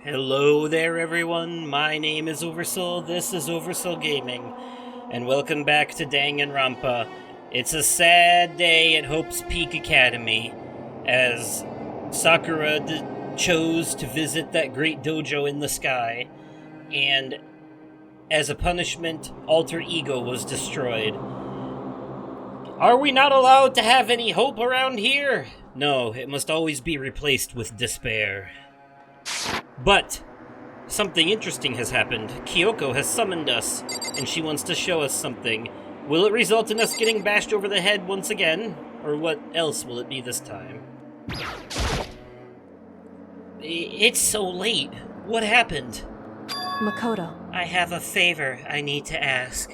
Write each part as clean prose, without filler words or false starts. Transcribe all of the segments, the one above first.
Hello there, everyone. My name is Oversoul. This is Oversoul Gaming, and welcome back to Danganronpa. It's a sad day at Hope's Peak Academy, as Sakura chose to visit that great dojo in the sky, and as a punishment, Alter Ego was destroyed. Are we not allowed to have any hope around here? No, it must always be replaced with despair. But something interesting has happened. Kyoko has summoned us, and she wants to show us something. Will it result in us getting bashed over the head once again? Or what else will it be this time? It's so late. What happened? Makoto. I have a favor I need to ask.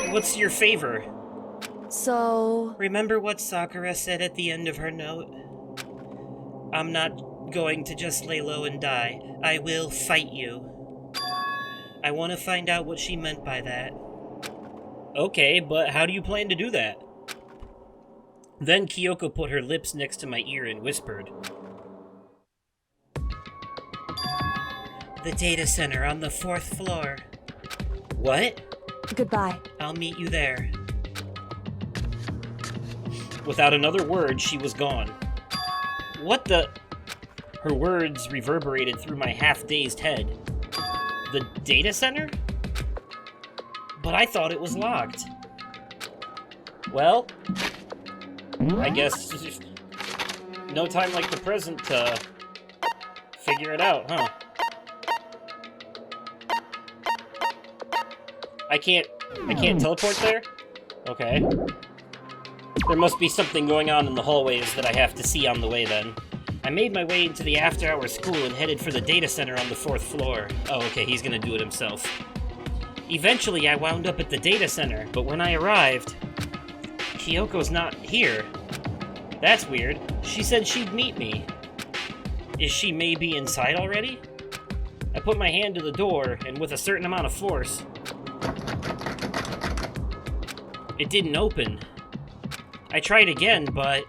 What's your favor? So... Remember what Sakura said at the end of her note? I'm not going to just lay low and die. I will fight you. I want to find out what she meant by that. Okay, but how do you plan to do that? Then Kyoko put her lips next to my ear and whispered. The data center on the 4th floor. What? Goodbye. I'll meet you there. Without another word, she was gone. What the... Her words reverberated through my half-dazed head. The data center? But I thought it was locked. Well, I guess no time like the present to figure it out, huh? I can't teleport there? Okay. There must be something going on in the hallways that I have to see on the way then. I made my way into the after-hour school and headed for the data center on the 4th floor. Oh, okay, he's gonna do it himself. Eventually, I wound up at the data center, but when I arrived, Kyoko's not here. That's weird. She said she'd meet me. Is she maybe inside already? I put my hand to the door, and with a certain amount of force, it didn't open. I tried again, but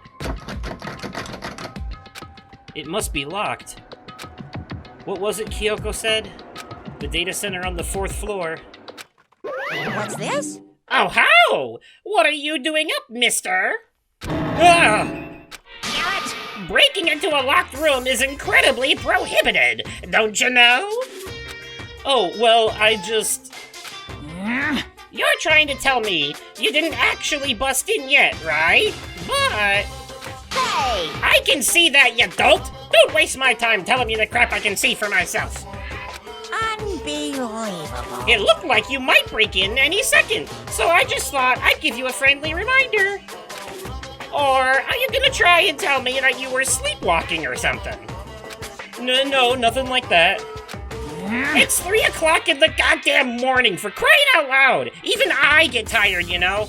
it must be locked. What was it Kyoko said? The data center on the 4th floor. What's this? Oh, how? What are you doing up, mister? Ah! Garrett! Breaking into a locked room is incredibly prohibited, don't you know? Oh, well, I just... You're trying to tell me you didn't actually bust in yet, right? But... Hey! I can see that, you dolt! Don't waste my time telling me the crap I can see for myself. Unbelievable. It looked like you might break in any second, so I just thought I'd give you a friendly reminder. Or are you gonna try and tell me that you were sleepwalking or something? No, nothing like that. It's 3 o'clock in the goddamn morning, for crying out loud! Even I get tired, you know?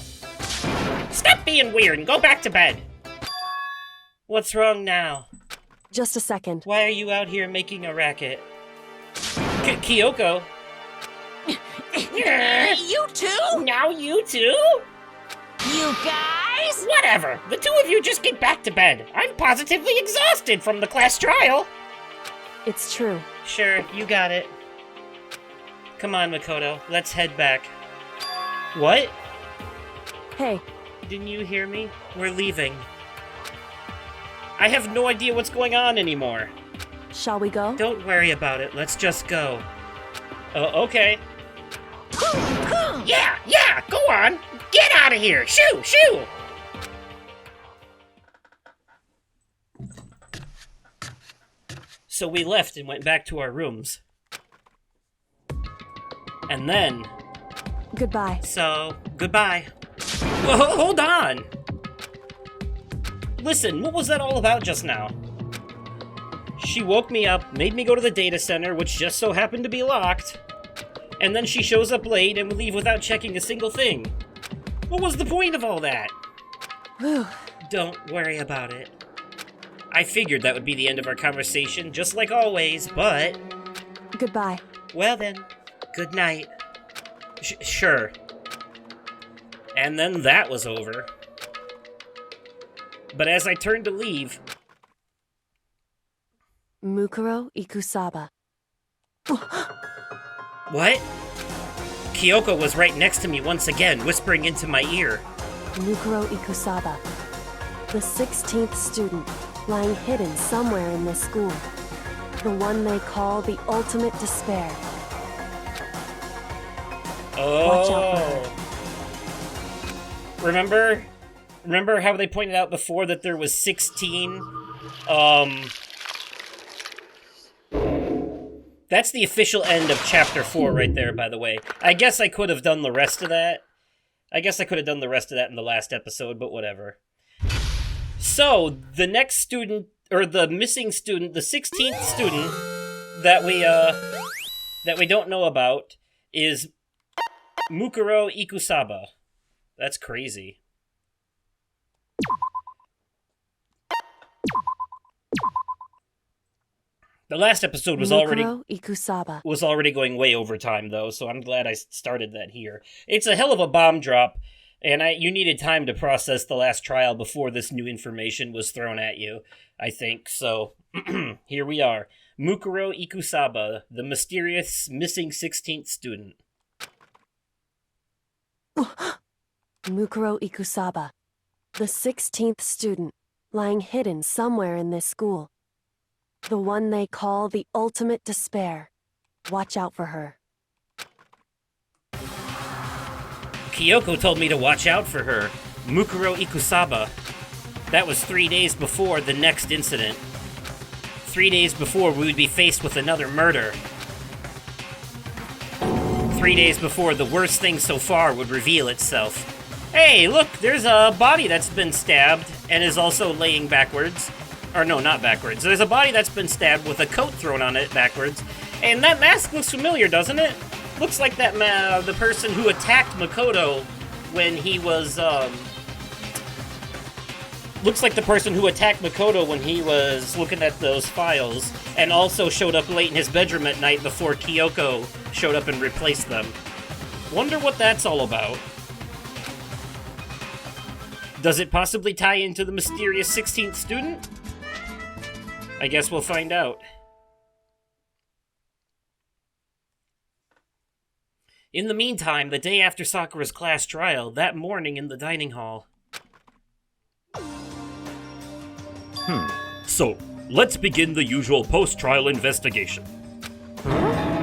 Stop being weird and go back to bed. What's wrong now? Just a second. Why are you out here making a racket? Kyoko? You too? Now you too? You guys? Whatever. The two of you just get back to bed. I'm positively exhausted from the class trial. It's true. Sure, you got it. Come on, Makoto. Let's head back. What? Hey, Didn't you hear me? We're leaving. I have no idea what's going on anymore. shall we go? Don't worry about it. Let's just go. Okay. Yeah, go on. Get out of here. Shoo! So we left and went back to our rooms. And then... Goodbye. So, goodbye. Whoa, hold on! Listen, what was that all about just now? She woke me up, made me go to the data center, which just so happened to be locked, and then she shows up late and will leave without checking a single thing. What was the point of all that? Whew. Don't worry about it. I figured that would be the end of our conversation, just like always, but... Goodbye. Well then, good night. Sure. And then that was over. But as I turned to leave, Mukuro Ikusaba. What? Kyoko was right next to me once again, whispering into my ear. Mukuro Ikusaba. The 16th student, lying hidden somewhere in this school. The one they call the ultimate despair. Watch out for her. Remember how they pointed out before that there was 16, That's the official end of Chapter 4 right there, by the way. I guess I could have done the rest of that. in the last episode, but whatever. So, the next student, or the missing student, the 16th student that we don't know about is Mukuro Ikusaba. That's crazy. The last episode was already going way over time, though, so I'm glad I started that here. It's a hell of a bomb drop, and you needed time to process the last trial before this new information was thrown at you, I think. So, here we are. Mukuro Ikusaba, the mysterious missing 16th student. Mukuro Ikusaba, the 16th student, lying hidden somewhere in this school. The one they call the ultimate despair. Watch out for her. Kyoko told me to watch out for her. Mukuro Ikusaba. That was 3 days before the next incident. 3 days before we would be faced with another murder. 3 days before the worst thing so far would reveal itself. Hey, look, there's a body that's been stabbed and is also laying backwards. Or no, not backwards. There's a body that's been stabbed with a coat thrown on it backwards. And that mask looks familiar, doesn't it? Looks like that the person who attacked Makoto when he was, Looks like the person who attacked Makoto when he was looking at those files, and also showed up late in his bedroom at night before Kyoko showed up and replaced them. Wonder what that's all about. Does it possibly tie into the mysterious 16th student? I guess we'll find out. In the meantime, the day after Sakura's class trial, that morning in the dining hall. So, let's begin the usual post-trial investigation.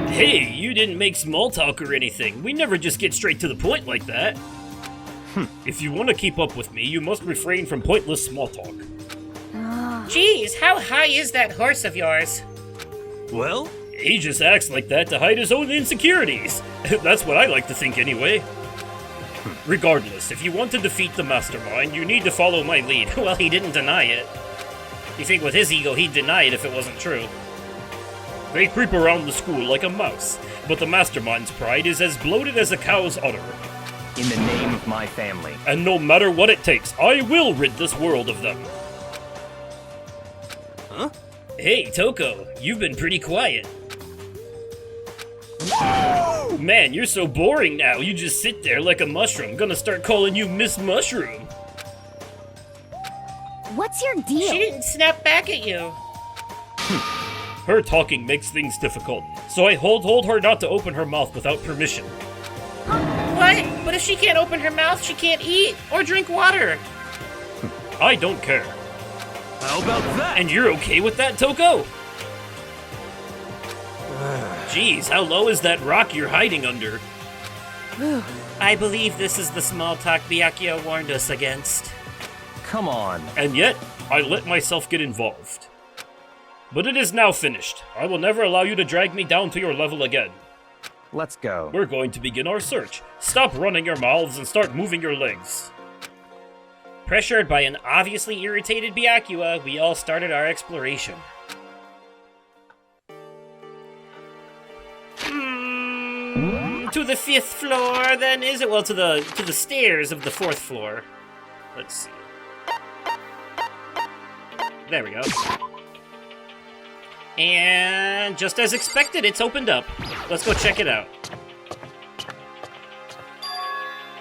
Hey, you didn't make small talk or anything. We never just get straight to the point like that. If you want to keep up with me, you must refrain from pointless small talk. Geez, how high is that horse of yours? Well, he just acts like that to hide his own insecurities. That's what I like to think anyway. Regardless, if you want to defeat the mastermind, you need to follow my lead. Well, he didn't deny it. You think with his ego he'd deny it if it wasn't true. They creep around the school like a mouse, but the mastermind's pride is as bloated as a cow's udder. In the name of my family. And no matter what it takes, I will rid this world of them. Huh? Hey, Toko, you've been pretty quiet. Man, you're so boring now. You just sit there like a mushroom. Gonna start calling you Miss Mushroom. What's your deal? She didn't snap back at you. Her talking makes things difficult, so I told her not to open her mouth without permission. What? But if she can't open her mouth, she can't eat or drink water. I don't care. How about that? And you're okay with that, Toko? Jeez, how low is that rock you're hiding under? I believe this is the small talk Byakuya warned us against. Come on. And yet, I let myself get involved. But it is now finished. I will never allow you to drag me down to your level again. Let's go. We're going to begin our search. Stop running your mouths and start moving your legs. Pressured by an obviously irritated Byakuya, we all started our exploration. To the 5th floor, then, is it? Well, to the stairs of the 4th floor. Let's see. There we go. And just as expected, it's opened up. Let's go check it out.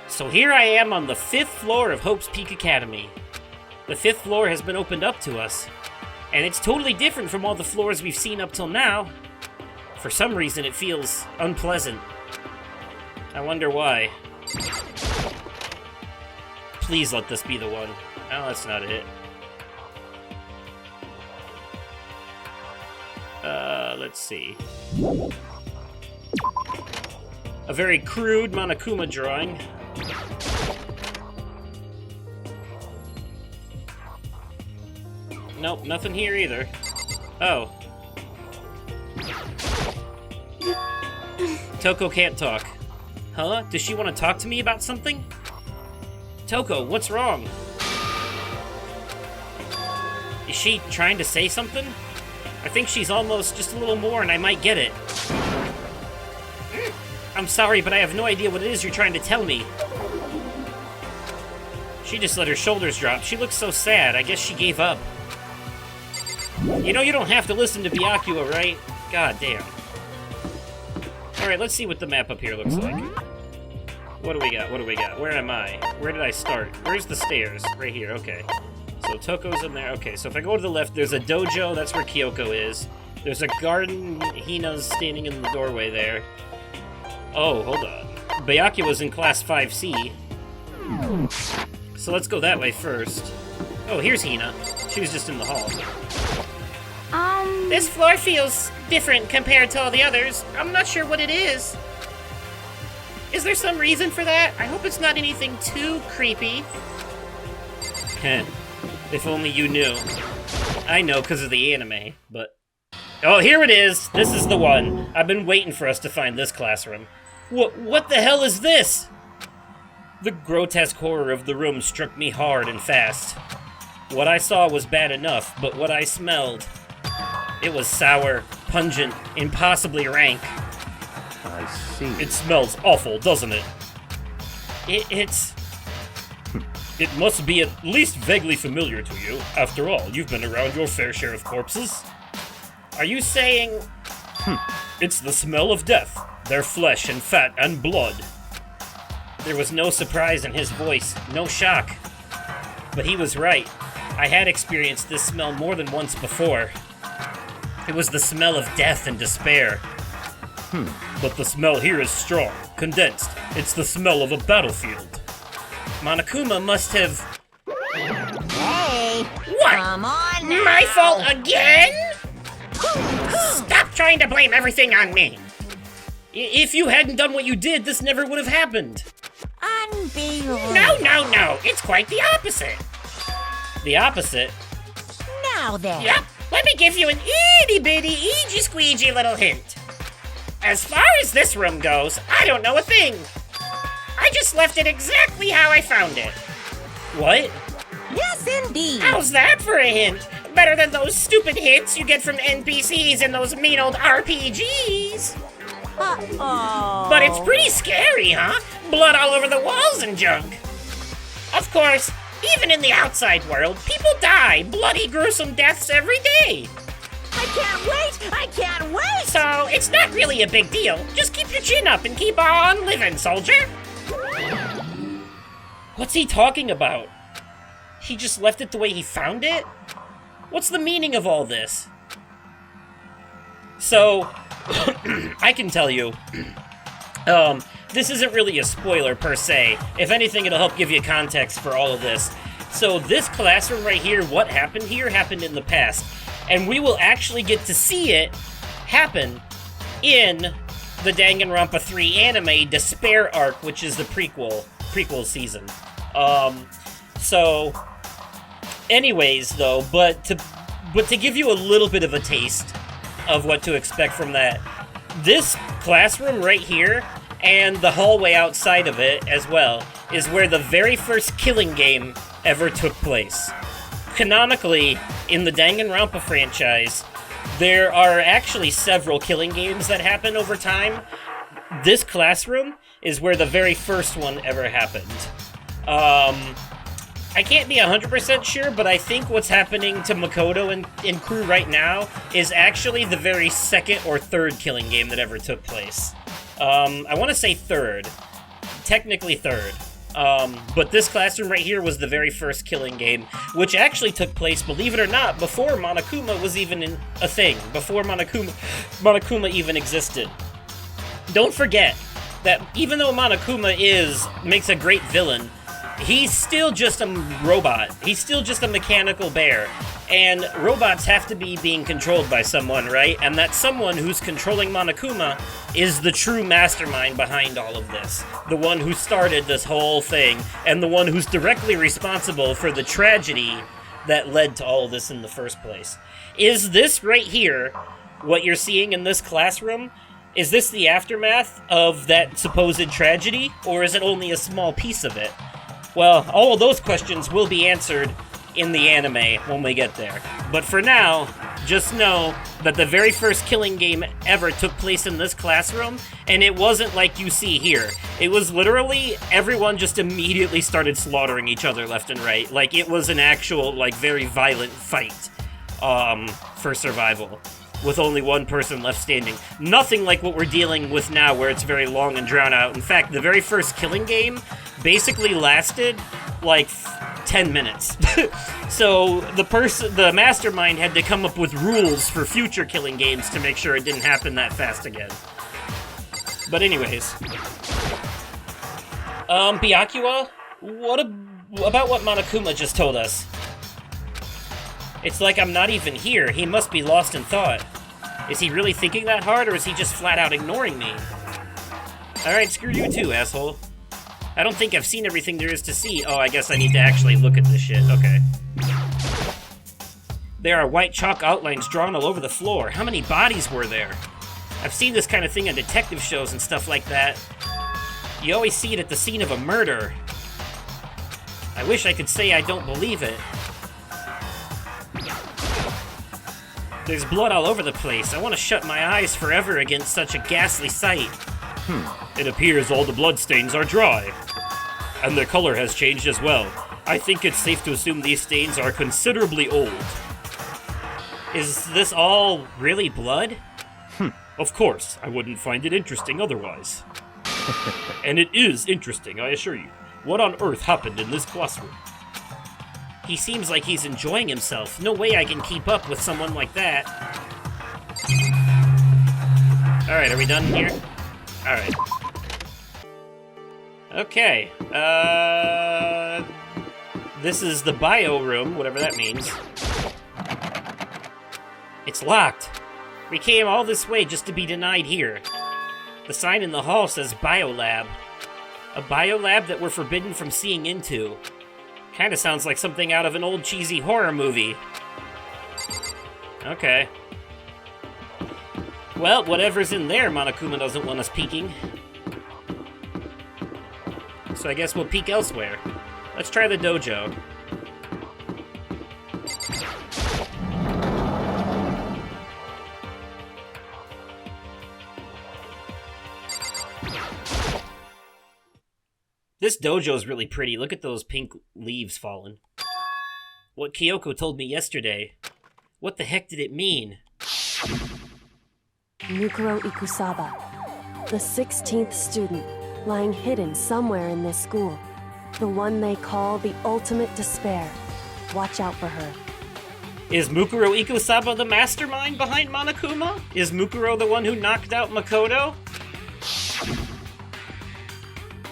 So here I am on the 5th floor of Hope's Peak Academy. The 5th floor has been opened up to us. And it's totally different from all the floors we've seen up till now. For some reason, it feels unpleasant. I wonder why. Please let this be the one. Oh, that's not it. Let's see. A very crude Monokuma drawing. Nope, nothing here either. Oh. Toko can't talk. Huh? Does she want to talk to me about something? Toko, what's wrong? Is she trying to say something? I think she's almost just a little more and I might get it. I'm sorry, but I have no idea what it is you're trying to tell me. She just let her shoulders drop. She looks so sad. I guess she gave up. You know you don't have to listen to Byakuya, right? God damn. Alright, let's see what the map up here looks like. What do we got? What do we got? Where am I? Where did I start? Where's the stairs? Right here, okay. So Toko's in there. Okay, so if I go to the left, there's a dojo. That's where Kyoko is. There's a garden. Hina's standing in the doorway there. Oh, hold on. Byakuya's in class 5C. So let's go that way first. Oh, here's Hina. She was just in the hall. This floor feels different compared to all the others. I'm not sure what it is. Is there some reason for that? I hope it's not anything too creepy. Heh. If only you knew. I know because of the anime, but... Oh, here it is! This is the one. I've been waiting for us to find this classroom. What the hell is this? The grotesque horror of the room struck me hard and fast. What I saw was bad enough, but what I smelled... It was sour, pungent, impossibly rank. I see. It smells awful, doesn't it? It's... It must be at least vaguely familiar to you. After all, you've been around your fair share of corpses. Are you saying... It's the smell of death. Their flesh and fat and blood. There was no surprise in his voice, no shock. But he was right. I had experienced this smell more than once before. It was the smell of death and despair. But the smell here is strong, condensed. It's the smell of a battlefield. Monokuma must have... Hey! What? Come on now! My fault again? Stop trying to blame everything on me. If you hadn't done what you did, this never would have happened. Unbelievable. No. It's quite the opposite. The opposite? Now then. Yep. Let me give you an itty-bitty, eegee-squeegee little hint. As far as this room goes, I don't know a thing. I just left it exactly how I found it. What? Yes, indeed. How's that for a hint? Better than those stupid hints you get from NPCs in those mean old RPGs. Uh-oh. But it's pretty scary, huh? Blood all over the walls and junk. Of course, even in the outside world, people die bloody, gruesome deaths every day. I can't wait! So, it's not really a big deal. Just keep your chin up and keep on living, soldier. What's he talking about? He just left it the way he found it? What's the meaning of all this? So, I can tell you, this isn't really a spoiler per se. If anything, it'll help give you context for all of this. So this classroom right here, what happened here happened in the past. And we will actually get to see it happen in the Danganronpa 3 anime Despair arc, which is the prequel season. So, anyways, though, but to give you a little bit of a taste of what to expect from that, this classroom right here and the hallway outside of it as well is where the very first killing game ever took place. Canonically, in the Danganronpa franchise, there are actually several killing games that happen over time. This classroom is where the very first one ever happened. I can't be 100% sure, but I think what's happening to Makoto and crew right now is actually the very second or third killing game that ever took place. I want to say third. Technically third. But this classroom right here was the very first killing game, which actually took place, believe it or not, before Monokuma was even a thing, before Monokuma even existed. Don't forget that even though Monokuma makes a great villain, he's still just a robot. He's still just a mechanical bear. And robots have to be being controlled by someone, right? And that someone who's controlling Monokuma is the true mastermind behind all of this. The one who started this whole thing, and the one who's directly responsible for the tragedy that led to all of this in the first place. Is this right here, what you're seeing in this classroom, is this the aftermath of that supposed tragedy, or is it only a small piece of it? Well, all of those questions will be answered in the anime when we get there. But for now, just know that the very first killing game ever took place in this classroom, and it wasn't like you see here. It was literally everyone just immediately started slaughtering each other left and right. Like, it was an actual, like, very violent fight for survival, with only one person left standing. Nothing like what we're dealing with now, where it's very long and drawn out. In fact, the very first killing game basically lasted, like, 10 minutes. So the mastermind had to come up with rules for future killing games to make sure it didn't happen that fast again. But anyways. Byakuya, about what Monokuma just told us? It's like I'm not even here. He must be lost in thought. Is he really thinking that hard, or is he just flat out ignoring me? Alright, screw you too, asshole. I don't think I've seen everything there is to see. Oh, I guess I need to actually look at this shit. Okay. There are white chalk outlines drawn all over the floor. How many bodies were there? I've seen this kind of thing on detective shows and stuff like that. You always see it at the scene of a murder. I wish I could say I don't believe it. There's blood all over the place. I want to shut my eyes forever against such a ghastly sight. It appears all the bloodstains are dry. And their color has changed as well. I think it's safe to assume these stains are considerably old. Is this all really blood? Of course, I wouldn't find it interesting otherwise. And it is interesting, I assure you. What on earth happened in this classroom? He seems like he's enjoying himself. No way I can keep up with someone like that. Alright, are we done here? Alright. Okay. This is the bio room, whatever that means. It's locked. We came all this way just to be denied here. The sign in the hall says biolab. A biolab that we're forbidden from seeing into. Kinda sounds like something out of an old cheesy horror movie. Okay. Well, whatever's in there, Monokuma doesn't want us peeking. So I guess we'll peek elsewhere. Let's try the dojo. This dojo's really pretty. Look at those pink leaves falling. What Kyoko told me yesterday. What the heck did it mean? Mukuro Ikusaba, the 16th student, lying hidden somewhere in this school. The one they call the ultimate despair. Watch out for her. Is Mukuro Ikusaba the mastermind behind Monokuma? Is Mukuro the one who knocked out Makoto?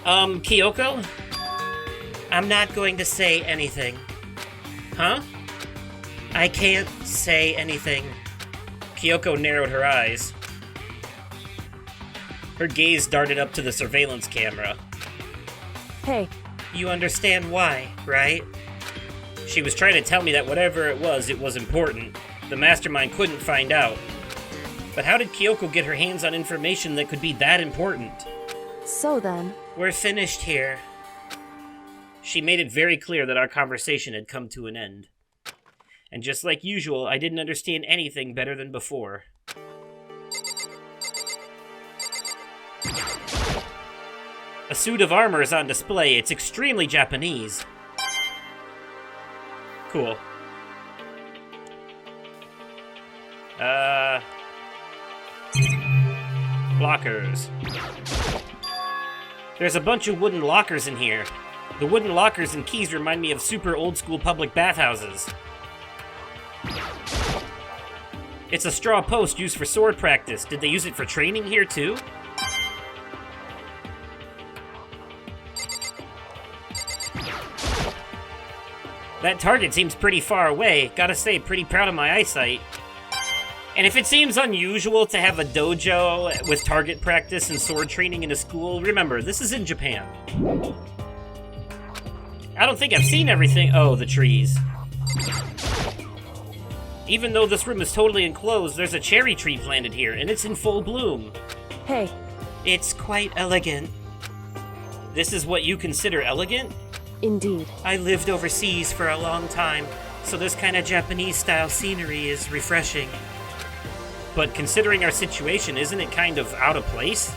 Kyoko? I'm not going to say anything. Huh? I can't say anything. Kyoko narrowed her eyes. Her gaze darted up to the surveillance camera. Hey. You understand why, right? She was trying to tell me that whatever it was important. The mastermind couldn't find out. But how did Kyoko get her hands on information that could be that important? So then... We're finished here. She made it very clear that our conversation had come to an end. And just like usual, I didn't understand anything better than before. A suit of armor is on display. It's extremely Japanese. Cool. Lockers. There's a bunch of wooden lockers in here. The wooden lockers and keys remind me of super old-school public bathhouses. It's a straw post used for sword practice. Did they use it for training here, too? That target seems pretty far away. Gotta say, pretty proud of my eyesight. And if it seems unusual to have a dojo with target practice and sword training in a school, remember, this is in Japan. I don't think I've seen everything. Oh, the trees. Even though this room is totally enclosed, there's a cherry tree planted here, and it's in full bloom. Hey, It's quite elegant. This is what you consider elegant? indeed. I lived overseas for a long time, so this kind of Japanese-style scenery is refreshing. But considering our situation, isn't it kind of out of place?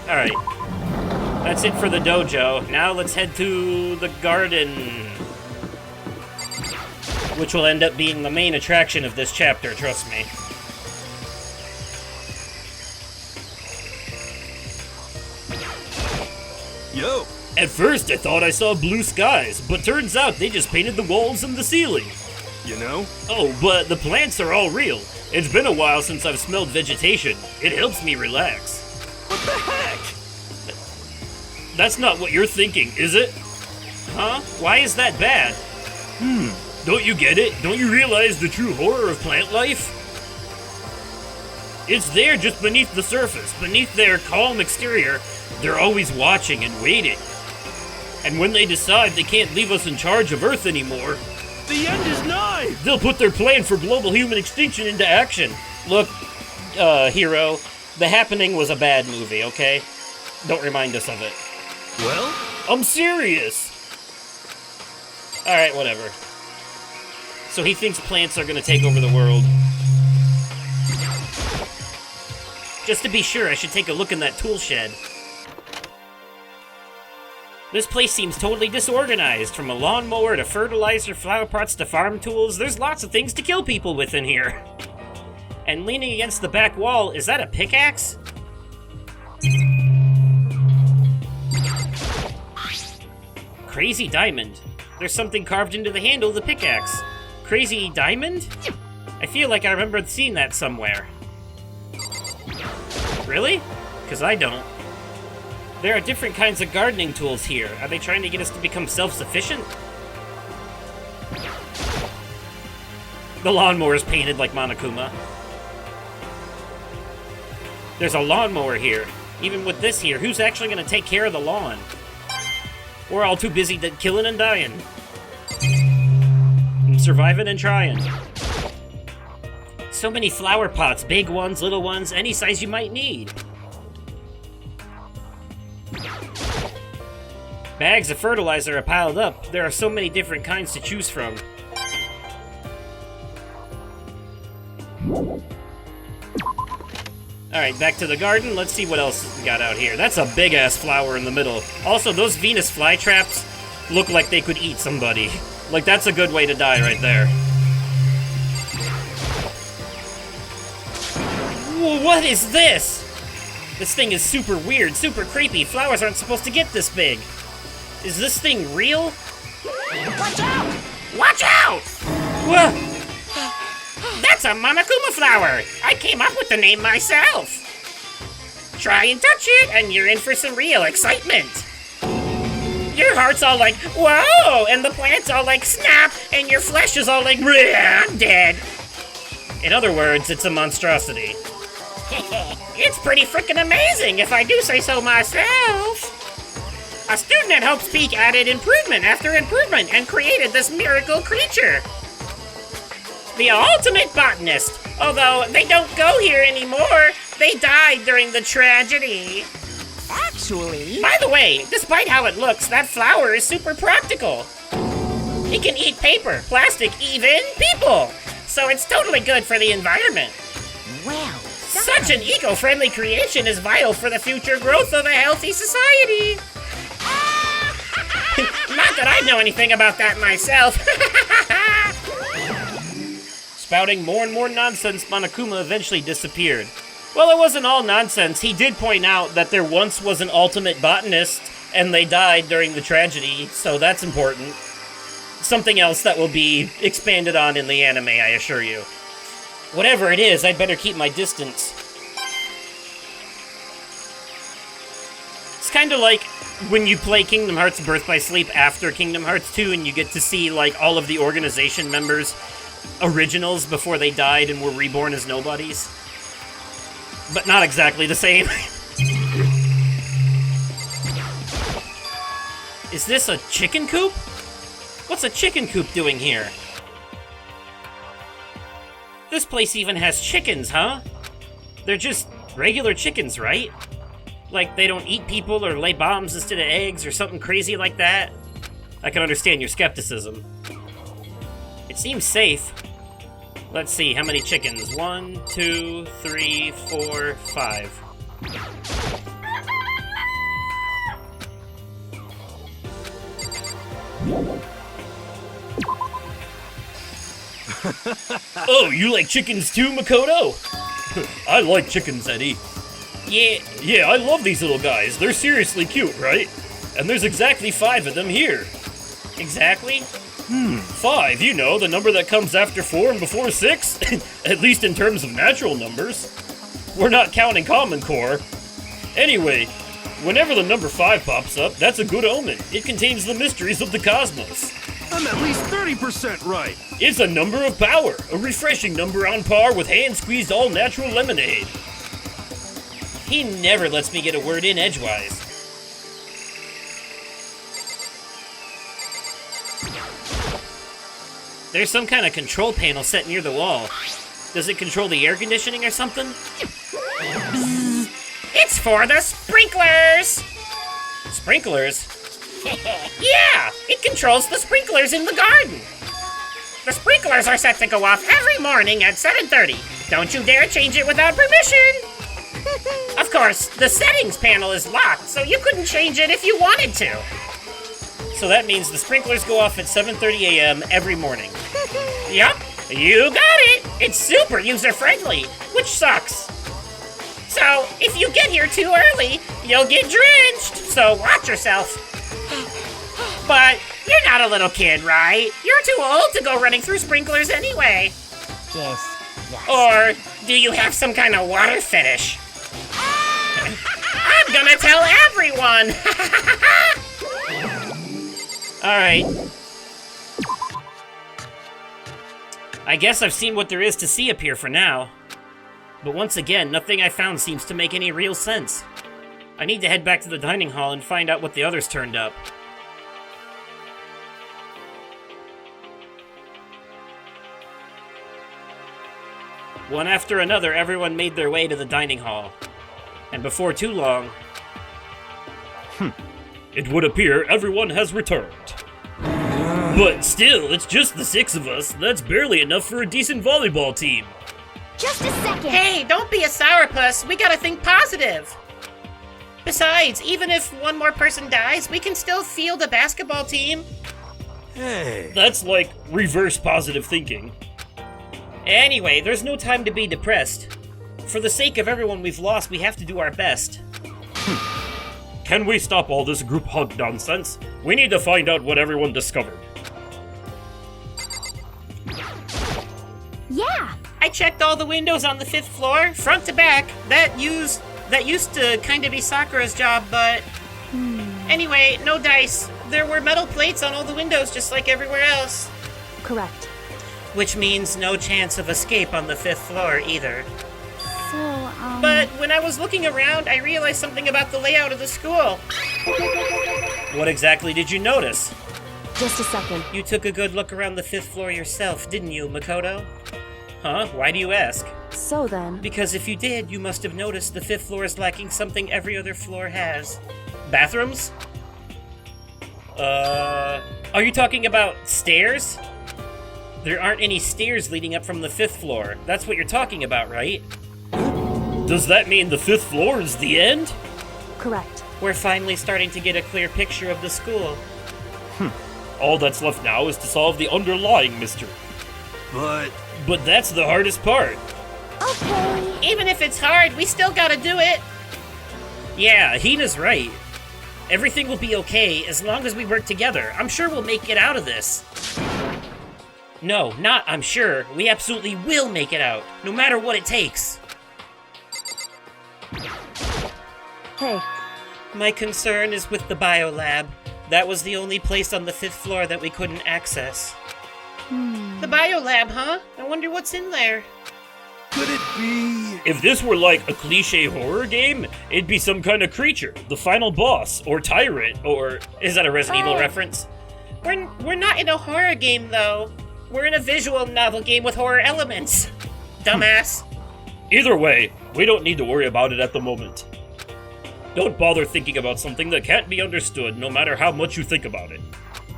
Alright. That's it for the dojo. Now let's head to the garden, which will end up being the main attraction of this chapter, trust me. Yo! At first I thought I saw blue skies, but turns out they just painted the walls and the ceiling. You know? Oh, but the plants are all real. It's been a while since I've smelled vegetation. It helps me relax. What the heck? That's not what you're thinking, is it? Huh? Why is that bad? Don't you get it? Don't you realize the true horror of plant life? It's there just beneath the surface, beneath their calm exterior. They're always watching and waiting. And when they decide they can't leave us in charge of Earth anymore, the end is nigh! They'll put their plan for global human extinction into action. Look, hero, The Happening was a bad movie, okay? Don't remind us of it. Well, I'm serious. Alright, whatever. So he thinks plants are gonna take over the world. Just to be sure, I should take a look in that tool shed. This place seems totally disorganized. From a lawnmower to fertilizer, flower pots to farm tools, there's lots of things to kill people with in here. And leaning against the back wall, is that a pickaxe? Crazy diamond. There's something carved into the handle of the pickaxe. Crazy diamond? I feel like I remember seeing that somewhere. Really? Because I don't. There are different kinds of gardening tools here. Are they trying to get us to become self-sufficient? The lawnmower is painted like Monokuma. There's a lawnmower here. Even with this here, who's actually going to take care of the lawn? We're all too busy killing and dying. And surviving and trying. So many flower pots, big ones, little ones, any size you might need. Bags of fertilizer are piled up. There are so many different kinds to choose from. Alright, back to the garden. Let's see what else we got out here. That's a big-ass flower in the middle. Also, those Venus flytraps look like they could eat somebody. Like, that's a good way to die right there. Whoa, what is this? This thing is super weird, super creepy. Flowers aren't supposed to get this big. Is this thing real? Watch out! Watch out! Whoa! That's a Monokuma flower! I came up with the name myself! Try and touch it, and you're in for some real excitement! Your heart's all like, whoa! And the plant's all like, snap! And your flesh is all like, I'm dead! In other words, it's a monstrosity. It's pretty freaking amazing, if I do say so myself! A student at Hope's Peak added improvement after improvement and created this miracle creature. The ultimate botanist. Although they don't go here anymore. They died during the tragedy. Actually... By the way, despite how it looks, that flower is super practical. It can eat paper, plastic, even people. So it's totally good for the environment. Well, Such an eco-friendly creation is vital for the future growth of a healthy society. Not that I know anything about that myself. Spouting more and more nonsense, Monokuma eventually disappeared. Well, it wasn't all nonsense. He did point out that there once was an ultimate botanist, and they died during the tragedy, so that's important. Something else that will be expanded on in the anime, I assure you. Whatever it is, I'd better keep my distance. It's kind of like when you play Kingdom Hearts Birth by Sleep after Kingdom Hearts 2 and you get to see, like, all of the organization members' originals before they died and were reborn as nobodies. But not exactly the same. Is this a chicken coop? What's a chicken coop doing here? This place even has chickens, huh? They're just regular chickens, right? Like, they don't eat people or lay bombs instead of eggs or something crazy like that? I can understand your skepticism. It seems safe. Let's see, how many chickens? 1, 2, 3, 4, 5. Oh, you like chickens too, Makoto? I like chickens, Eddie. Yeah, I love these little guys. They're seriously cute, right? And there's exactly 5 of them here. Exactly? 5, you know, the number that comes after 4 and before 6? At least in terms of natural numbers. We're not counting Common Core. Anyway, whenever the number 5 pops up, that's a good omen. It contains the mysteries of the cosmos. I'm at least 30% right. It's a number of power, a refreshing number on par with hand-squeezed all-natural lemonade. He never lets me get a word in edgewise. There's some kind of control panel set near the wall. Does it control the air conditioning or something? It's for the sprinklers! Sprinklers? Yeah! It controls the sprinklers in the garden! The sprinklers are set to go off every morning at 7:30. Don't you dare change it without permission! Of course, the settings panel is locked, so you couldn't change it if you wanted to. So that means the sprinklers go off at 7:30 a.m. every morning. Yup, you got it! It's super user-friendly, which sucks. So, if you get here too early, you'll get drenched, so watch yourself. But you're not a little kid, right? You're too old to go running through sprinklers anyway. Yes. Or do you have some kind of water fetish? I'm gonna tell everyone! Alright. I guess I've seen what there is to see up here for now. But once again, nothing I found seems to make any real sense. I need to head back to the dining hall and find out what the others turned up. One after another, everyone made their way to the dining hall. And before too long... It would appear everyone has returned. But still, it's just the 6 of us. That's barely enough for a decent volleyball team. Just a second. Hey, don't be a sourpuss. We gotta think positive. Besides, even if one more person dies, we can still field a basketball team. Hey. That's like reverse positive thinking. Anyway, there's no time to be depressed. For the sake of everyone we've lost, we have to do our best. Can we stop all this group hug nonsense? We need to find out what everyone discovered. Yeah. I checked all the windows on the 5th floor, front to back. That used to kind of be Sakura's job, but... Anyway, no dice. There were metal plates on all the windows, just like everywhere else. Correct. Which means no chance of escape on the 5th floor, either. So, But when I was looking around, I realized something about the layout of the school. What exactly did you notice? Just a second. You took a good look around the 5th floor yourself, didn't you, Makoto? Huh? Why do you ask? So then, Because if you did, you must have noticed the 5th floor is lacking something every other floor has. Bathrooms? Are you talking about stairs? There aren't any stairs leading up from the 5th floor. That's what you're talking about, right? Does that mean the 5th floor is the end? correct. We're finally starting to get a clear picture of the school. All that's left now is to solve the underlying mystery. But But that's the hardest part. okay. Even if it's hard, we still gotta do it. Yeah, Hina's right. Everything will be okay as long as we work together. I'm sure we'll make it out of this. No, not I'm sure. We absolutely will make it out, no matter what it takes. Hey, My concern is with the biolab. That was the only place on the 5th floor that we couldn't access. The biolab, huh? I wonder what's in there. Could it be? If this were like a cliche horror game, it'd be some kind of creature, the final boss, or tyrant, or... Is that a Resident Evil reference? We're not in a horror game, though. We're in a visual novel game with horror elements. Dumbass. Either way, we don't need to worry about it at the moment. Don't bother thinking about something that can't be understood no matter how much you think about it.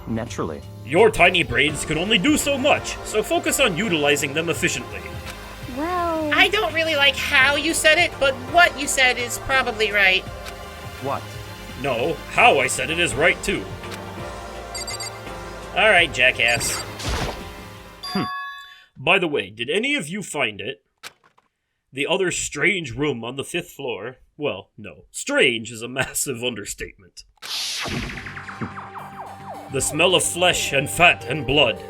Naturally. Your tiny brains can only do so much, so focus on utilizing them efficiently. Well, I don't really like how you said it, but what you said is probably right. What? No, how I said it is right too. Alright, jackass. By the way, did any of you find it? The other strange room on the 5th floor? Well, no. Strange is a massive understatement. The smell of flesh and fat and blood.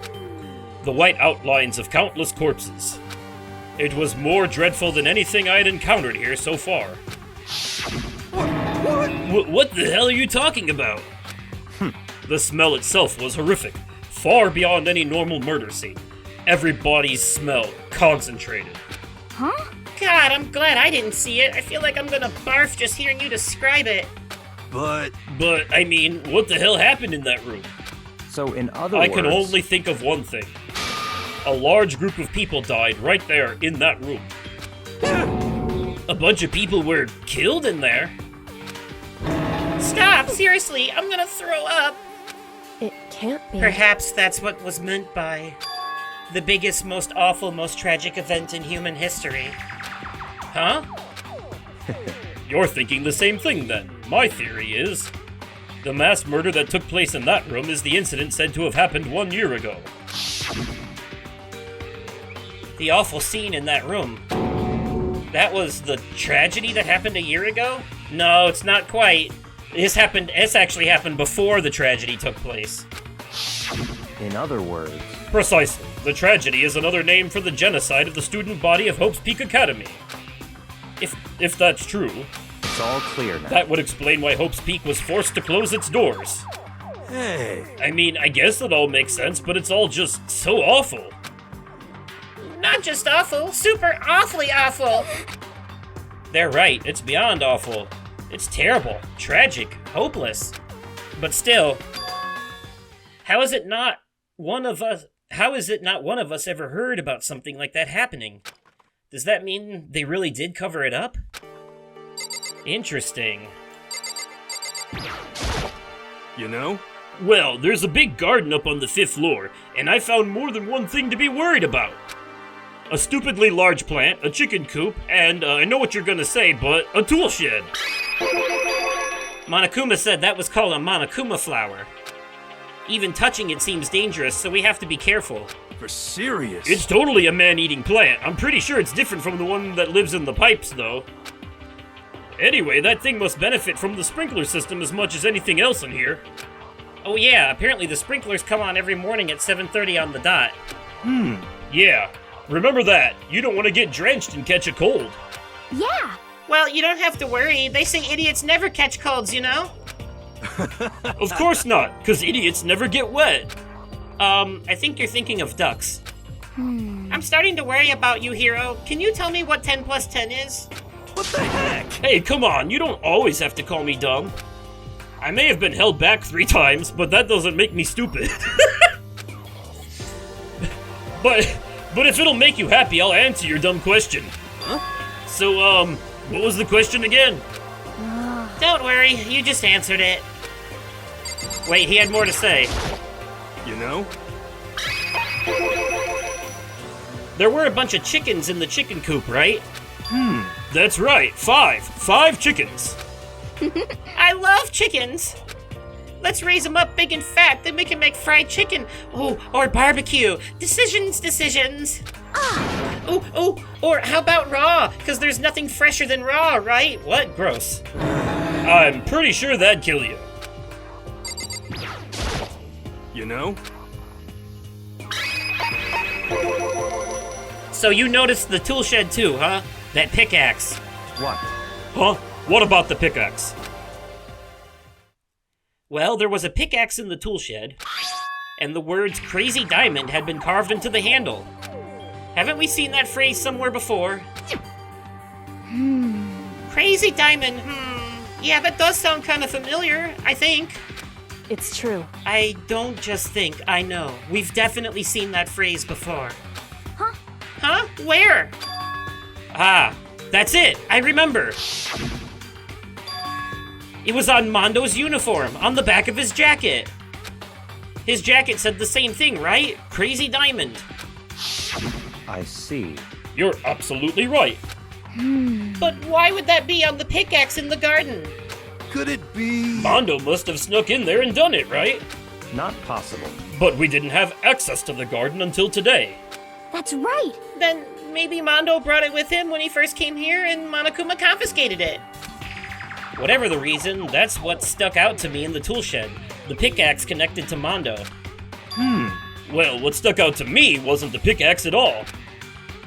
The white outlines of countless corpses. It was more dreadful than anything I had encountered here so far. What the hell are you talking about? The smell itself was horrific, far beyond any normal murder scene. Everybody's smell concentrated. huh? God, I'm glad I didn't see it. I feel like I'm gonna barf just hearing you describe it. But But, I mean, what the hell happened in that room? So in other I words... can only think of one thing. A large group of people died right there in that room. A bunch of people were killed in there. Stop, seriously, I'm gonna throw up. it can't be. Perhaps that's what was meant by the biggest, most awful, most tragic event in human history. Huh? You're thinking the same thing then. My theory is... the mass murder that took place in that room is the incident said to have happened 1 year ago. The awful scene in that room. That was the tragedy that happened a year ago? No, it's not quite. This actually happened before the tragedy took place. In other words... Precisely. The tragedy is another name for the genocide of the student body of Hope's Peak Academy. If that's true, It's all clear now. that would explain why Hope's Peak was forced to close its doors. hey, I mean, I guess it all makes sense, but it's all just so awful. Not just awful, super awfully awful. They're right, it's beyond awful. It's terrible, tragic, hopeless. But still, how is it not one of us ever heard about something like that happening? Does that mean they really did cover it up? Interesting. you know? Well, there's a big garden up on the 5th floor, and I found more than one thing to be worried about. A stupidly large plant, a chicken coop, and I know what you're gonna say, but a tool shed. Monokuma said that was called a Monokuma flower. Even touching it seems dangerous, so we have to be careful. For serious. It's totally a man-eating plant. I'm pretty sure it's different from the one that lives in the pipes, though. Anyway, that thing must benefit from the sprinkler system as much as anything else in here. Oh yeah, apparently the sprinklers come on every morning at 7:30 on the dot. Yeah, remember that. You don't want to get drenched and catch a cold. Yeah. Well, you don't have to worry. They say idiots never catch colds, you know? Of course not, because idiots never get wet. I think you're thinking of ducks. I'm starting to worry about you, Hero. Can you tell me what 10 plus 10 is? What the heck? Hey, come on, you don't always have to call me dumb. I may have been held back 3 times, but that doesn't make me stupid. But if it'll make you happy, I'll answer your dumb question. So, what was the question again? Don't worry, you just answered it. Wait, he had more to say. You know? There were a bunch of chickens in the chicken coop, right? That's right, 5. 5 chickens. I love chickens! Let's raise them up big and fat, then we can make fried chicken. Oh, or barbecue. Decisions. Oh, or how about raw? Because there's nothing fresher than raw, right? What? Gross. I'm pretty sure that'd kill you. You know? So you noticed the tool shed too, huh? That pickaxe. What? Huh? What about the pickaxe? Well, there was a pickaxe in the tool shed, and the words Crazy Diamond had been carved into the handle. Haven't we seen that phrase somewhere before? Crazy Diamond, Yeah, that does sound kind of familiar, I think. It's true. I don't just think, I know. We've definitely seen that phrase before. Huh? Huh? Where? Ah, that's it. I remember. It was on Mondo's uniform, on the back of his jacket. His jacket said the same thing, right? Crazy Diamond. I see. You're absolutely right. But why would that be on the pickaxe in the garden? Could it be? Mondo must have snuck in there and done it, right? Not possible. But we didn't have access to the garden until today. That's right. Then maybe Mondo brought it with him when he first came here and Monokuma confiscated it. Whatever the reason, that's what stuck out to me in the tool shed. The pickaxe connected to Mondo. Well, what stuck out to me wasn't the pickaxe at all.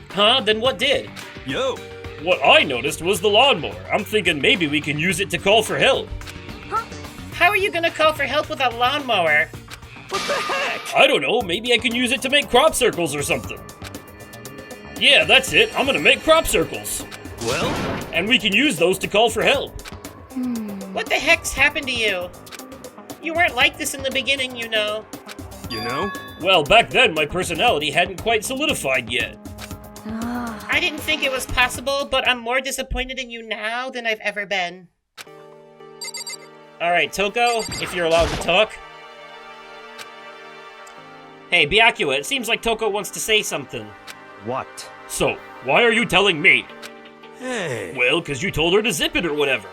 Huh? Then what did? Yo! What I noticed was the lawnmower. I'm thinking maybe we can use it to call for help. How are you gonna call for help with a lawnmower? What the heck? I don't know, maybe I can use it to make crop circles or something. Yeah, that's it. I'm gonna make crop circles. Well, And we can use those to call for help. What the heck's happened to you? You weren't like this in the beginning, you know. you know? Well, back then my personality hadn't quite solidified yet. I didn't think it was possible, but I'm more disappointed in you now than I've ever been. Alright, Toko, if you're allowed to talk. Hey, Byakuya, it seems like Toko wants to say something. What? So, why are you telling me? Hey. Well, 'cause you told her to zip it or whatever.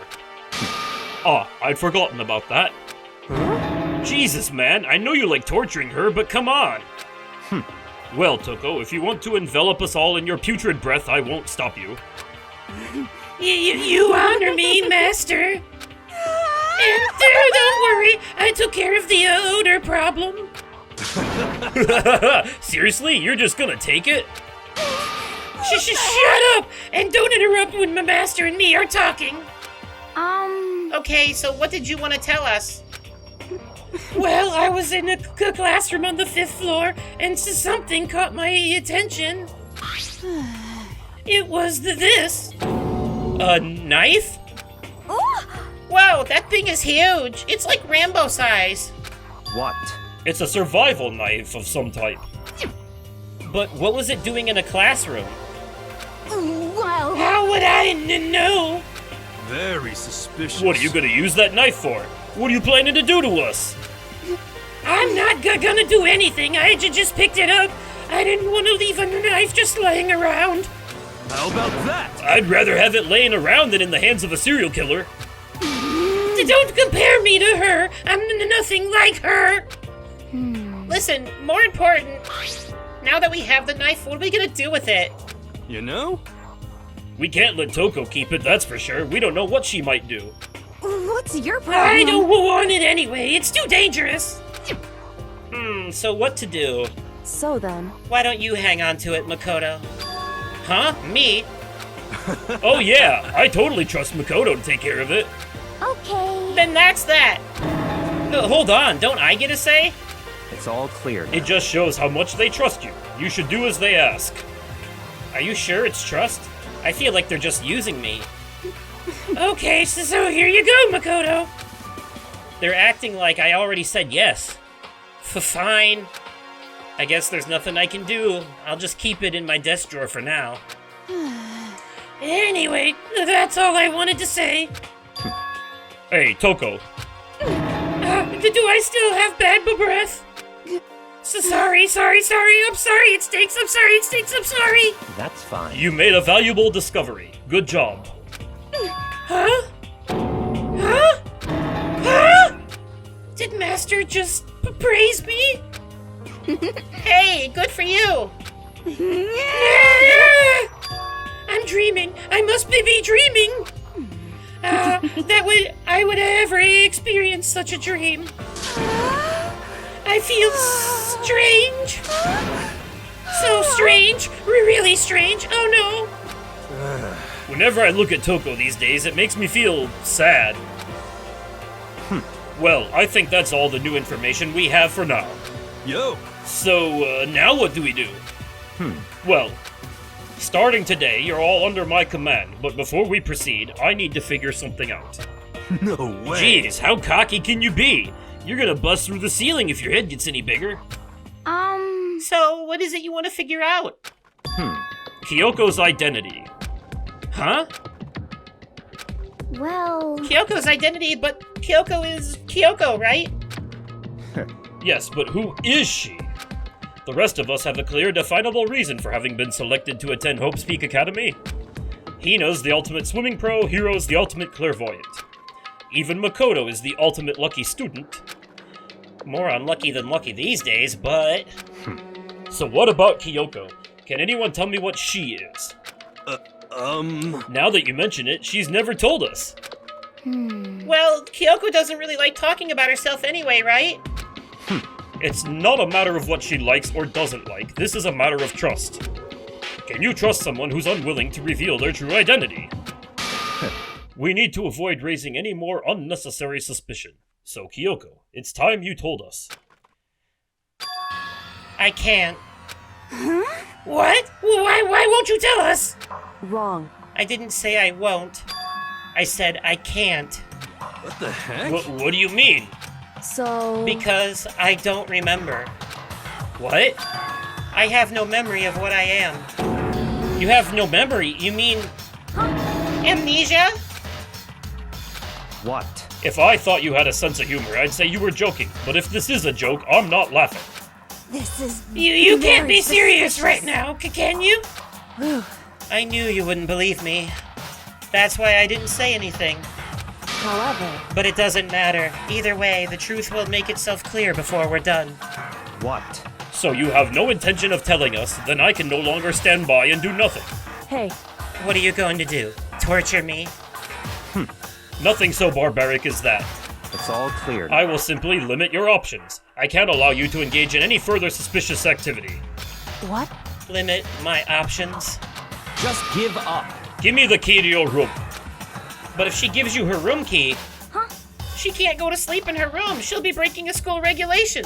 I'd forgotten about that. Jesus, man, I know you like torturing her, but come on. Well, Toko, if you want to envelop us all in your putrid breath, I won't stop you. You honor me, Master. And don't worry, I took care of the odor problem. Seriously? You're just gonna take it? Shut up! And don't interrupt when my master and me are talking. Okay, so what did you want to tell us? Well, I was in a classroom on the 5th floor, and something caught my attention. It was this. A knife? Whoa, that thing is huge. It's like Rambo size. What? It's a survival knife of some type. But what was it doing in a classroom? Well, How would I know? Very suspicious. What are you gonna use that knife for? What are you planning to do to us? I'm not gonna do anything. I just picked it up. I didn't want to leave a knife just laying around. How about that? I'd rather have it laying around than in the hands of a serial killer. Don't compare me to her. I'm nothing like her. Listen, more important, now that we have the knife, what are we gonna do with it? You know? We can't let Toko keep it, that's for sure. We don't know what she might do. what's your problem? I don't want it anyway. It's too dangerous. So what to do? So then, Why don't you hang on to it, Makoto? Huh? Me? Oh yeah, I totally trust Makoto to take care of it. Okay. Then that's that. Hold on, don't I get a say? It's all clear now. It just shows how much they trust you. You should do as they ask. Are you sure it's trust? I feel like they're just using me. Okay, so here you go, Makoto. They're acting like I already said yes. Fine. I guess there's nothing I can do. I'll just keep it in my desk drawer for now. Anyway, that's all I wanted to say. Hey, Toko. Do I still have bad breath? Sorry. I'm sorry. It stinks. I'm sorry. That's fine. You made a valuable discovery. Good job. Huh? Did Master just praise me? Hey, good for you. I'm dreaming. I must be dreaming. I would ever experience such a dream. I feel strange. So strange. Really strange. Oh no. Whenever I look at Toko these days, it makes me feel sad. Well, I think that's all the new information we have for now. Yo. So, now what do we do? Well, starting today, you're all under my command, but before we proceed, I need to figure something out. No way. Jeez, how cocky can you be? You're gonna bust through the ceiling if your head gets any bigger. So, what is it you want to figure out? Kyoko's identity. Huh? Well, Kyoko's identity, but Kyoko is Kyoko, right? Yes, but who is she? The rest of us have a clear, definable reason for having been selected to attend Hope's Peak Academy. Hina's the ultimate swimming pro, Hiro's the ultimate clairvoyant. Even Makoto is the ultimate lucky student. More unlucky than lucky these days, but... So what about Kyoko? Can anyone tell me what she is? Now that you mention it, she's never told us. Well, Kyoko doesn't really like talking about herself anyway, right? It's not a matter of what she likes or doesn't like. This is a matter of trust. Can you trust someone who's unwilling to reveal their true identity? We need to avoid raising any more unnecessary suspicion. So, Kyoko, it's time you told us. I can't. What? Why won't you tell us? Wrong. I didn't say I won't. I said I can't. What the heck? What do you mean? So... Because I don't remember. What? I have no memory of what I am. You have no memory? You mean... amnesia? What? If I thought you had a sense of humor, I'd say you were joking. But if this is a joke, I'm not laughing. this is. You can't very be serious suspicious. right now, can you? I knew you wouldn't believe me. That's why I didn't say anything. However, But it doesn't matter. Either way, the truth will make itself clear before we're done. What? So you have no intention of telling us, then I can no longer stand by and do nothing. hey, What are you going to do? Torture me? Nothing so barbaric as that. It's all clear now. I will simply limit your options. I can't allow you to engage in any further suspicious activity. what? Limit my options? Just give up. Give me the key to your room. But if she gives you her room key, she can't go to sleep in her room. She'll be breaking a school regulation.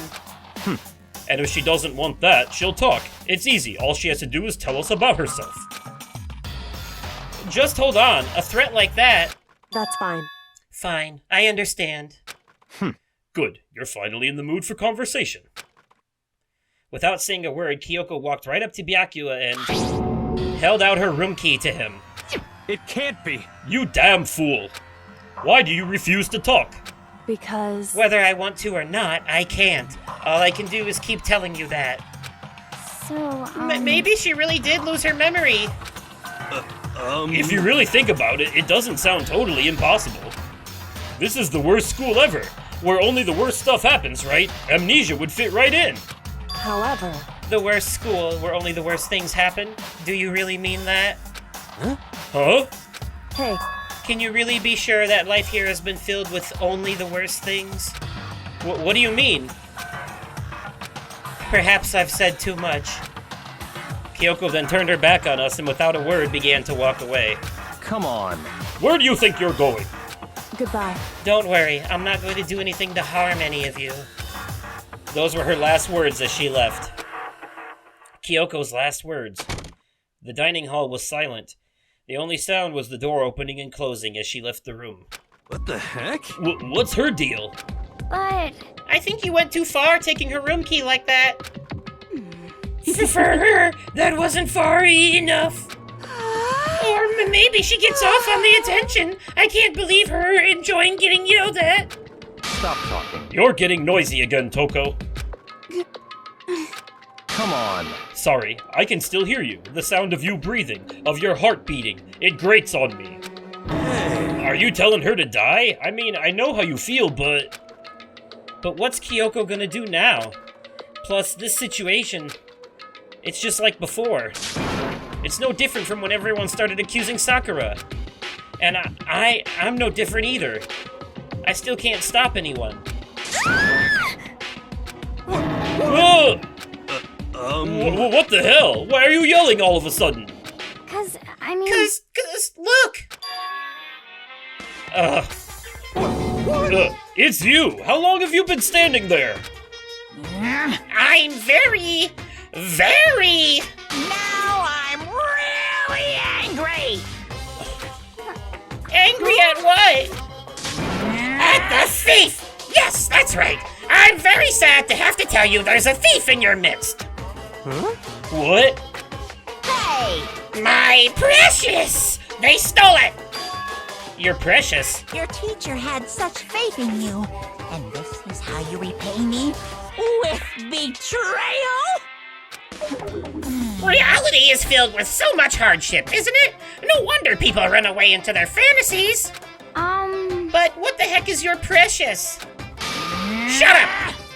And if she doesn't want that, she'll talk. It's easy. All she has to do is tell us about herself. Just hold on. A threat like that... That's fine. Fine. I understand. Good. You're finally in the mood for conversation. Without saying a word, Kyoko walked right up to Byakuya and held out her room key to him. It can't be. You damn fool. Why do you refuse to talk? Because... Whether I want to or not, I can't. All I can do is keep telling you that. So, Maybe she really did lose her memory. If you really think about it, it doesn't sound totally impossible. This is the worst school ever, where only the worst stuff happens, right? Amnesia would fit right in. However, The worst school where only the worst things happen? Do you really mean that? Huh? hey, Can you really be sure that life here has been filled with only the worst things? What do you mean? Perhaps I've said too much. Kyoko then turned her back on us and without a word began to walk away. Come on. Where do you think you're going? goodbye. Don't worry, I'm not going to do anything to harm any of you. Those were her last words as she left. Kyoko's last words. The dining hall was silent. The only sound was the door opening and closing as she left the room. What the heck? What's her deal? but I think you went too far taking her room key like that. For her, that wasn't far enough. Or maybe she gets off on the attention. I can't believe her enjoying getting yelled at. Stop talking. You're getting noisy again, Toko. Come on. Sorry, I can still hear you. The sound of you breathing, of your heart beating. It grates on me. Are you telling her to die? I mean, I know how you feel, but... But what's Kyoko gonna do now? Plus, this situation... It's just like before. It's no different from when everyone started accusing Sakura. And I'm no different either. I still can't stop anyone. What the hell? Why are you yelling all of a sudden? Cause, I mean... Cause, look! It's you! How long have you been standing there? I'm very... Now I'm really angry! Angry at what? At the thief! Yes, that's right! I'm very sad to have to tell you there's a thief in your midst! Huh? What? Hey! My precious! They stole it! You're precious? Your teacher had such faith in you. And this is how you repay me? With betrayal? Reality is filled with so much hardship, isn't it? No wonder people run away into their fantasies. But what the heck is your precious? Shut up!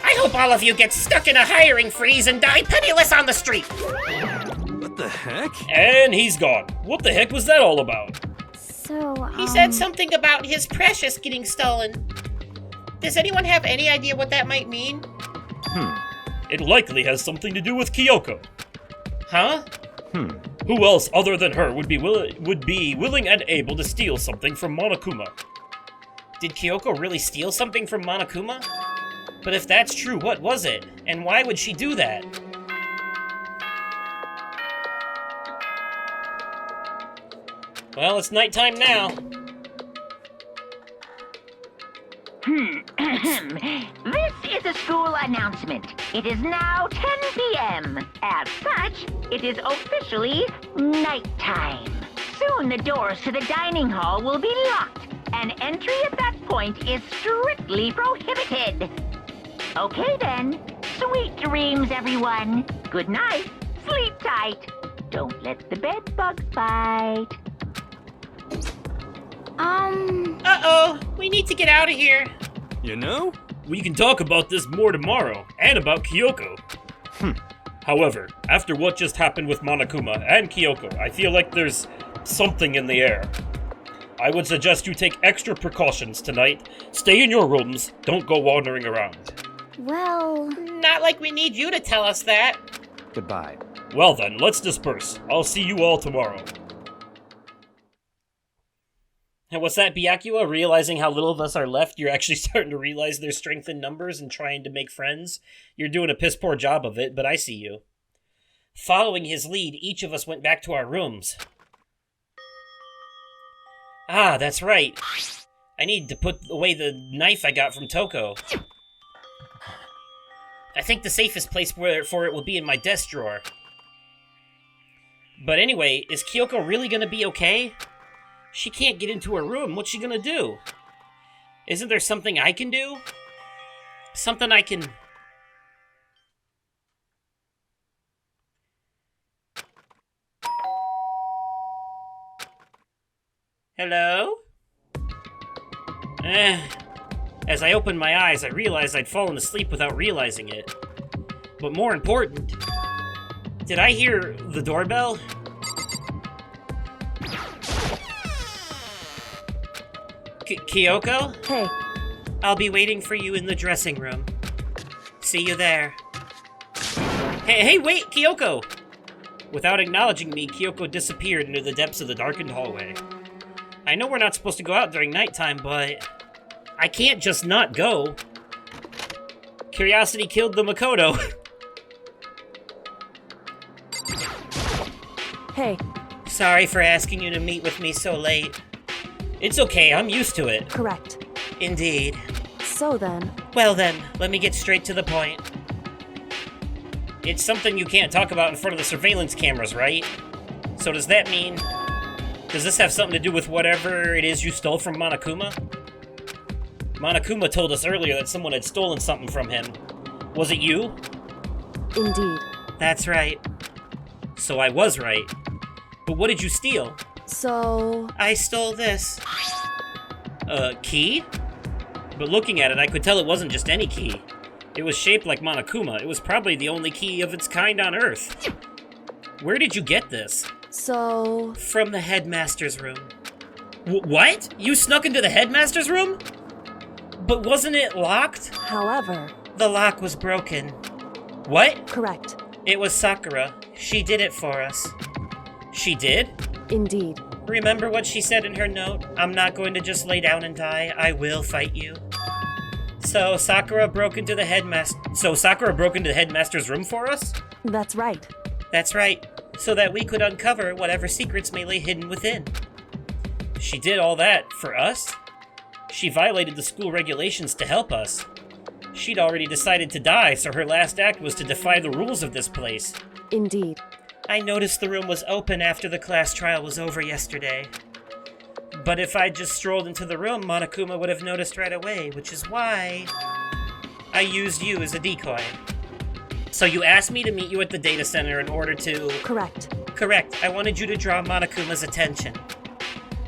I hope all of you get stuck in a hiring freeze and die penniless on the street. What the heck? And he's gone. What the heck was that all about? So, He said something about his precious getting stolen. Does anyone have any idea what that might mean? It likely has something to do with Kyoko. Huh? Who else other than her would be willing and able to steal something from Monokuma? Did Kyoko really steal something from Monokuma? But if that's true, what was it? And why would she do that? Well, it's nighttime now. This is a school announcement. It is now 10 p.m. As such, it is officially nighttime. Soon the doors to the dining hall will be locked, and entry at that point is strictly prohibited. Okay then. Sweet dreams, everyone. Good night. Sleep tight. Don't let the bed bugs bite. Uh-oh, we need to get out of here. You know? We can talk about this more tomorrow, and about Kyoko. However, after what just happened with Monokuma and Kyoko, I feel like there's something in the air. I would suggest you take extra precautions tonight. Stay in your rooms, don't go wandering around. well... Not like we need you to tell us that. Goodbye. Well then, let's disperse. I'll see you all tomorrow. And what's that, Byakuya? Realizing how little of us are left, you're actually starting to realize there's strength in numbers and trying to make friends? You're doing a piss-poor job of it, but I see you. Following his lead, each of us went back to our rooms. Ah, that's right. I need to put away the knife I got from Toko. I think the safest place for it will be in my desk drawer. But anyway, is Kyoko really gonna be okay? She can't get into her room. What's she gonna do? Isn't there something I can do? Something I can... Hello? As I opened my eyes, I realized I'd fallen asleep without realizing it. But more important, did I hear the doorbell? Kyoko? Hey, I'll be waiting for you in the dressing room. See you there. Hey, wait, Kyoko! Without acknowledging me, Kyoko disappeared into the depths of the darkened hallway. I know we're not supposed to go out during nighttime, but I can't just not go. Curiosity killed the Makoto. hey, Sorry for asking you to meet with me so late. It's okay, I'm used to it. correct. Indeed. So then, Well then, let me get straight to the point. It's something you can't talk about in front of the surveillance cameras, right? So does that mean... Does this have something to do with whatever it is you stole from Monokuma? Monokuma told us earlier that someone had stolen something from him. Was it you? indeed. That's right. So I was right. But what did you steal? So, I stole this. Key? But looking at it, I could tell it wasn't just any key. It was shaped like Monokuma. It was probably the only key of its kind on Earth. Where did you get this? so... From the headmaster's room. What? You snuck into the headmaster's room? But wasn't it locked? However, The lock was broken. What? Correct. It was Sakura. She did it for us. She did? Indeed. Remember what she said in her note? I'm not going to just lay down and die. I will fight you. So Sakura broke into the headmaster's room for us? That's right. That's right. So that we could uncover whatever secrets may lay hidden within. She did all that for us? She violated the school regulations to help us. She'd already decided to die, so her last act was to defy the rules of this place. Indeed. I noticed the room was open after the class trial was over yesterday. But if I'd just strolled into the room, Monokuma would have noticed right away, which is why I used you as a decoy. So you asked me to meet you at the data center in order to... Correct. Correct. I wanted you to draw Monokuma's attention.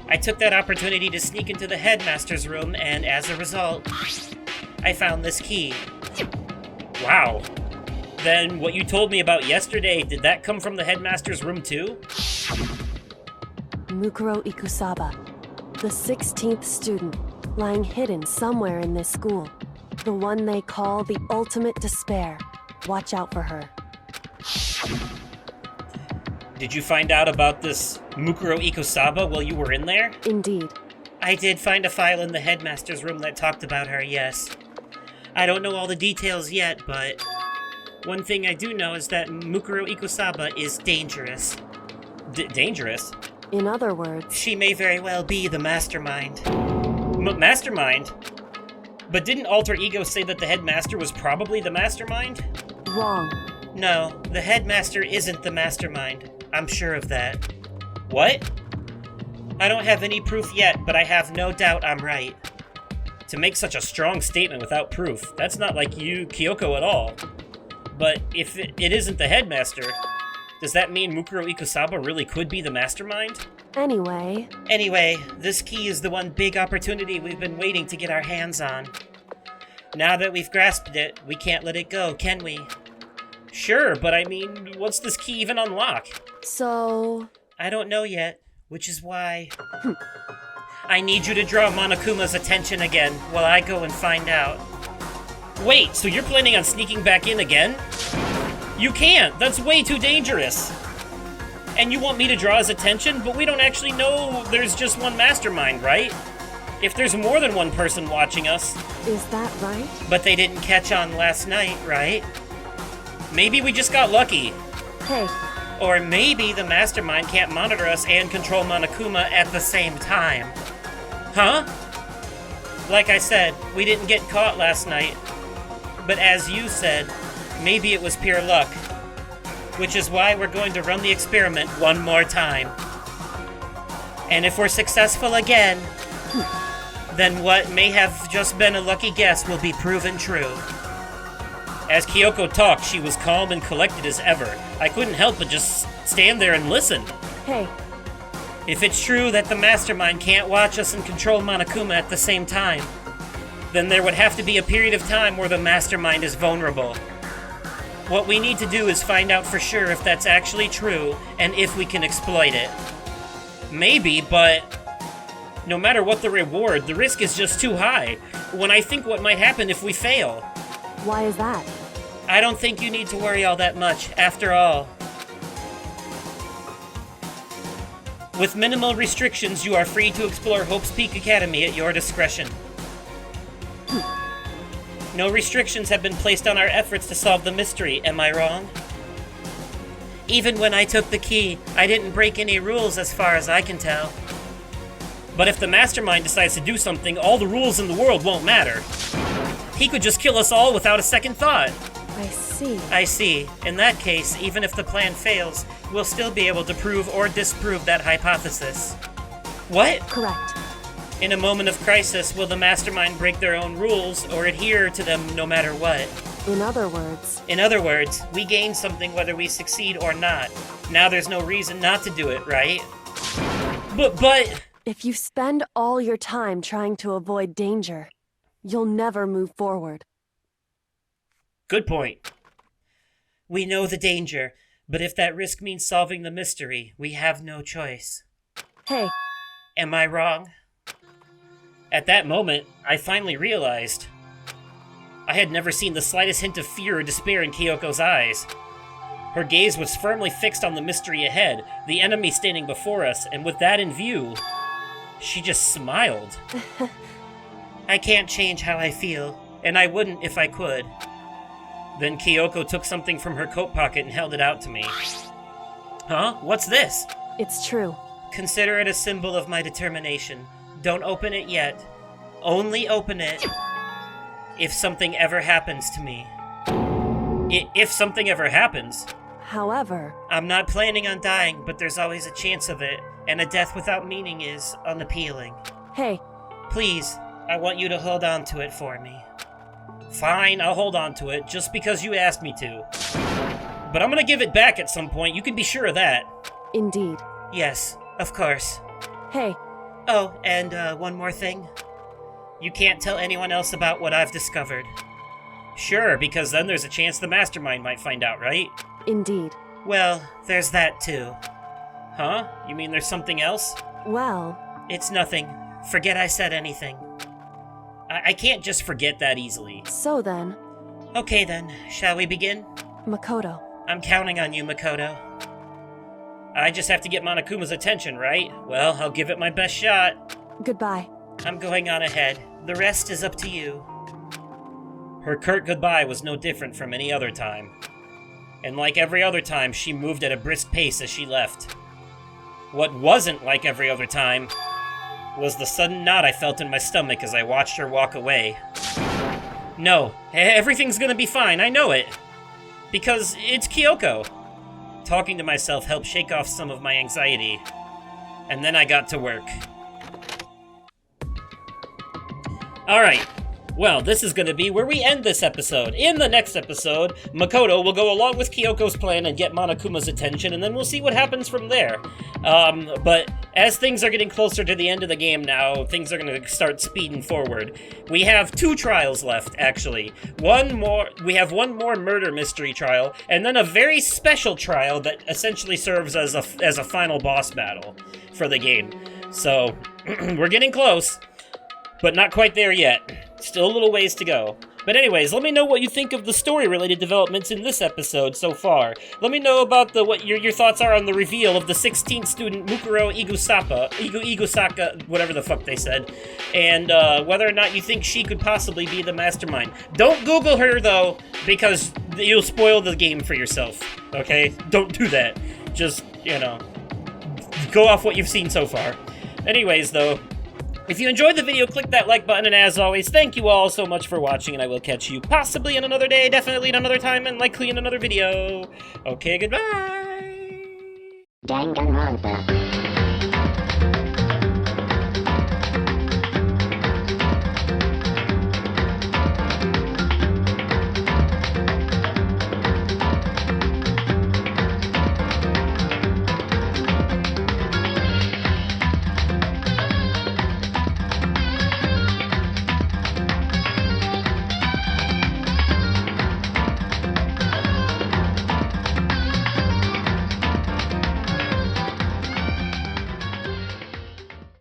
I took that opportunity to sneak into the headmaster's room, and as a result, I found this key. Wow. Then what you told me about yesterday, did that come from the headmaster's room too? Mukuro Ikusaba, the 16th student, lying hidden somewhere in this school. The one they call the ultimate despair. Watch out for her. Did you find out about this Mukuro Ikusaba while you were in there? Indeed. I did find a file in the headmaster's room that talked about her, yes. I don't know all the details yet, but one thing I do know is that Mukuro Ikusaba is dangerous. Dangerous? In other words... She may very well be the mastermind. Mastermind? But didn't Alter Ego say that the headmaster was probably the mastermind? Wrong. No, the headmaster isn't the mastermind. I'm sure of that. What? I don't have any proof yet, but I have no doubt I'm right. To make such a strong statement without proof, that's not like you, Kyoko, at all. But if it isn't the headmaster, does that mean Mukuro Ikusaba really could be the mastermind? Anyway, this key is the one big opportunity we've been waiting to get our hands on. Now that we've grasped it, we can't let it go, can we? Sure, but I mean, what's this key even unlock? so... I don't know yet, which is why... I need you to draw Monokuma's attention again while I go and find out. Wait, so you're planning on sneaking back in again? You can't! That's way too dangerous! And you want me to draw his attention, but we don't actually know there's just one mastermind, right? If there's more than one person watching us... Is that right? But they didn't catch on last night, right? Maybe we just got lucky. Hey, Or maybe the mastermind can't monitor us and control Monokuma at the same time. Huh? Like I said, we didn't get caught last night. But as you said, maybe it was pure luck. Which is why we're going to run the experiment one more time. And if we're successful again, then what may have just been a lucky guess will be proven true. As Kyoko talked, she was calm and collected as ever. I couldn't help but just stand there and listen. hey, If it's true that the mastermind can't watch us and control Monokuma at the same time, then there would have to be a period of time where the mastermind is vulnerable. What we need to do is find out for sure if that's actually true and if we can exploit it. Maybe, but no matter what the reward, the risk is just too high. When I think what might happen if we fail. why is that? I don't think you need to worry all that much. After all, with minimal restrictions, you are free to explore Hope's Peak Academy at your discretion. No restrictions have been placed on our efforts to solve the mystery, am I wrong? Even when I took the key, I didn't break any rules as far as I can tell. But if the mastermind decides to do something, all the rules in the world won't matter. He could just kill us all without a second thought. I see. I see. In that case, even if the plan fails, we'll still be able to prove or disprove that hypothesis. What? Correct. In a moment of crisis, will the mastermind break their own rules or adhere to them no matter what? In other words, In other words, we gain something whether we succeed or not. Now there's no reason not to do it, right? But... if you spend all your time trying to avoid danger, you'll never move forward. Good point. We know the danger, but if that risk means solving the mystery, we have no choice. Hey, Am I wrong? At that moment, I finally realized I had never seen the slightest hint of fear or despair in Kyoko's eyes. Her gaze was firmly fixed on the mystery ahead, the enemy standing before us, and with that in view, she just smiled. I can't change how I feel, and I wouldn't if I could. Then Kyoko took something from her coat pocket and held it out to me. Huh? What's this? It's true. Consider it a symbol of my determination. Don't open it yet. Only open it if something ever happens to me. If something ever happens. However, I'm not planning on dying, but there's always a chance of it, and a death without meaning is unappealing. hey, Please, I want you to hold on to it for me. Fine, I'll hold on to it, just because you asked me to. But I'm gonna give it back at some point, you can be sure of that. indeed. Yes, of course. Hey, Oh, and one more thing. You can't tell anyone else about what I've discovered. Sure, because then there's a chance the mastermind might find out, right? indeed. Well, there's that too. Huh? You mean there's something else? Well, It's nothing. Forget I said anything. I can't just forget that easily. so then, Okay then, shall we begin? Makoto. I'm counting on you, Makoto. I just have to get Monokuma's attention, right? Well, I'll give it my best shot. Goodbye. I'm going on ahead. The rest is up to you. Her curt goodbye was no different from any other time. And like every other time, she moved at a brisk pace as she left. What wasn't like every other time was the sudden knot I felt in my stomach as I watched her walk away. No, everything's gonna be fine, I know it. Because it's Kyoko. Talking to myself helped shake off some of my anxiety. And then I got to work. Alright, well, this is gonna be where we end this episode. In the next episode, Makoto will go along with Kyoko's plan and get Monokuma's attention, and then we'll see what happens from there. But as things are getting closer to the end of the game now, things are gonna start speeding forward. We have 2 trials left, actually. We have one more murder mystery trial, and then a very special trial that essentially serves as a final boss battle for the game. So, we're getting close. But not quite there yet. Still a little ways to go. But anyways, let me know what you think of the story-related developments in this episode so far. Let me know about what your thoughts are on the reveal of the 16th student Mukuro Igusaka, whatever the fuck they said, and whether or not you think she could possibly be the mastermind. Don't Google her, though, because you'll spoil the game for yourself, okay? Don't do that. Just, go off what you've seen so far. Anyways, though, if you enjoyed the video, click that like button, and as always, thank you all so much for watching, and I will catch you possibly in another day, definitely in another time, and likely in another video. Okay, goodbye! Danganronpa.